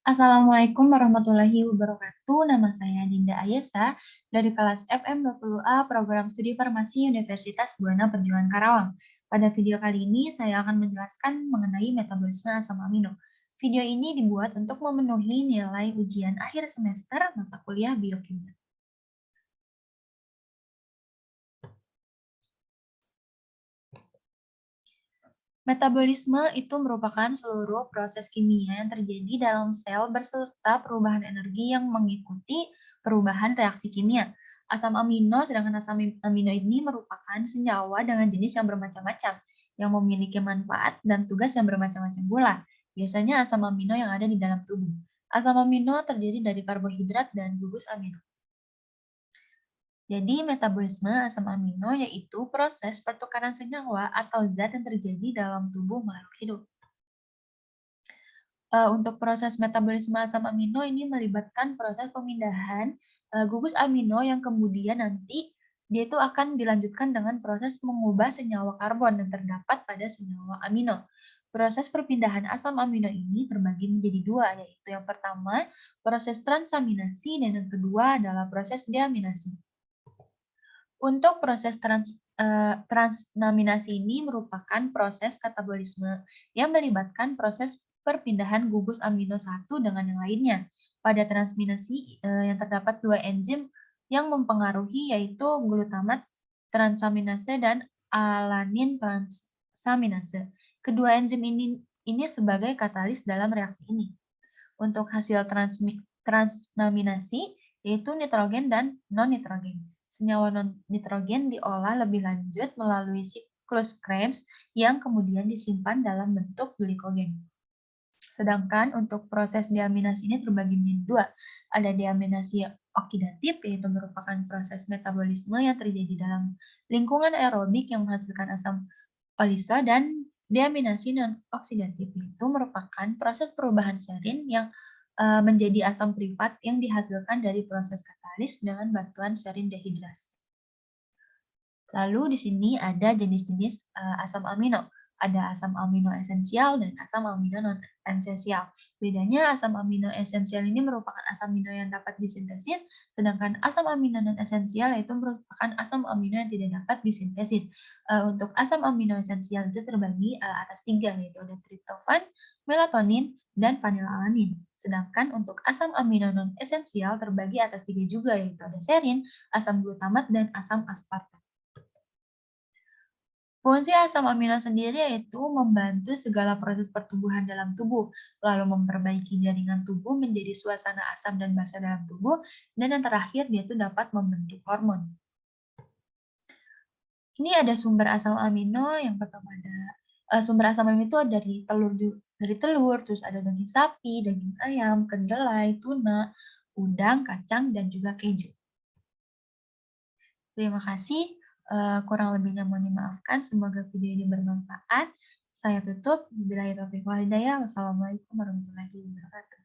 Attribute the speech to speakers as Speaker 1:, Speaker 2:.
Speaker 1: Assalamualaikum warahmatullahi wabarakatuh. Nama saya Dinda Ayesa dari kelas FM20A Program Studi Farmasi Universitas Buana Perjuangan Karawang. Pada video kali ini saya akan menjelaskan mengenai metabolisme asam amino. Video ini dibuat untuk memenuhi nilai ujian akhir semester mata kuliah biokimia. Metabolisme itu merupakan seluruh proses kimia yang terjadi dalam sel berserta perubahan energi yang mengikuti perubahan reaksi kimia. Asam amino, sedangkan asam amino ini merupakan senyawa dengan jenis yang bermacam-macam, yang memiliki manfaat dan tugas yang bermacam-macam pula. Biasanya asam amino yang ada di dalam tubuh. Asam amino terdiri dari karbohidrat dan gugus amino. Jadi, metabolisme asam amino yaitu proses pertukaran senyawa atau zat yang terjadi dalam tubuh makhluk hidup. Untuk proses metabolisme asam amino ini melibatkan proses pemindahan gugus amino yang kemudian nanti dia itu akan dilanjutkan dengan proses mengubah senyawa karbon yang terdapat pada senyawa amino. Proses perpindahan asam amino ini terbagi menjadi dua, yaitu yang pertama proses transaminasi dan yang kedua adalah proses deaminasi. Untuk proses transaminasi ini merupakan proses katabolisme yang melibatkan proses perpindahan gugus amino satu dengan yang lainnya. Pada transaminasi yang terdapat dua enzim yang mempengaruhi yaitu glutamat transaminase dan alanin transaminase. Kedua enzim ini sebagai katalis dalam reaksi ini. Untuk hasil transaminasi yaitu nitrogen dan non-nitrogen. Senyawa non-nitrogen diolah lebih lanjut melalui siklus Krebs yang kemudian disimpan dalam bentuk glikogen. Sedangkan untuk proses deaminasi ini terbagi menjadi dua. Ada deaminasi oksidatif, yaitu merupakan proses metabolisme yang terjadi dalam lingkungan aerobik yang menghasilkan asam olisa, dan deaminasi non-oksidatif itu merupakan proses perubahan serin yang menjadi asam privat yang dihasilkan dari proses katalis dengan bantuan serin dehidrasi. Lalu di sini ada jenis-jenis asam amino. Ada asam amino esensial dan asam amino non-esensial. Bedanya asam amino esensial ini merupakan asam amino yang dapat disintesis, sedangkan asam amino non-esensial itu merupakan asam amino yang tidak dapat disintesis. Untuk asam amino esensial itu terbagi atas tiga, yaitu ada triptofan, melatonin, dan fenilalanin. Sedangkan untuk asam amino non-esensial terbagi atas tiga juga, yaitu ada serin, asam glutamat, dan asam aspartat. Fungsi asam amino sendiri yaitu membantu segala proses pertumbuhan dalam tubuh, lalu memperbaiki jaringan tubuh menjadi suasana asam dan basa dalam tubuh, dan yang terakhir dia itu dapat membentuk hormon. Ini ada sumber asam amino, yang pertama ada sumber asam amino itu dari telur, terus ada daging sapi, daging ayam, kedelai, tuna, udang, kacang, dan juga keju. Terima kasih. Kurang lebihnya mohon dimaafkan. Semoga video ini bermanfaat. Saya tutup. Wabillahi taufiq wal hidayah. Wassalamualaikum warahmatullahi wabarakatuh.